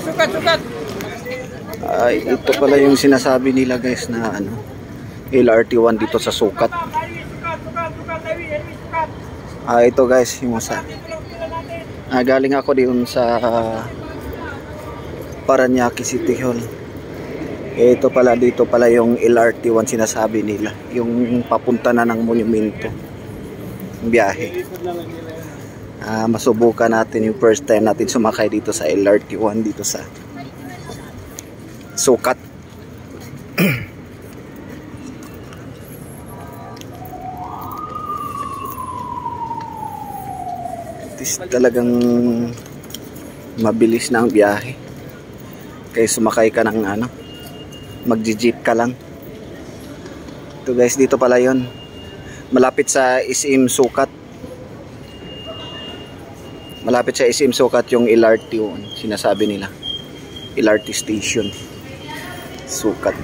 sukat. Ay, ito pala yung sinasabi nila guys na ano, LRT1 dito sa Sukat. Ito guys, yung sa galing ako din sa Parañaque City Hall. Ito pala, dito pala yung LRT1 sinasabi nila, yung papunta na ng monumento, biyahe. Masubukan natin yung first time natin sumakay dito sa LRT1 dito sa Sukat. Talagang mabilis na ang biyahe. Kaya sumakay ka ng ano, magji-jeep ka lang. Ito guys, dito pala yon, malapit sa SM Sukat. Malapit sa SM Sukat yung LRT sinasabi nila, LRT station Sukat.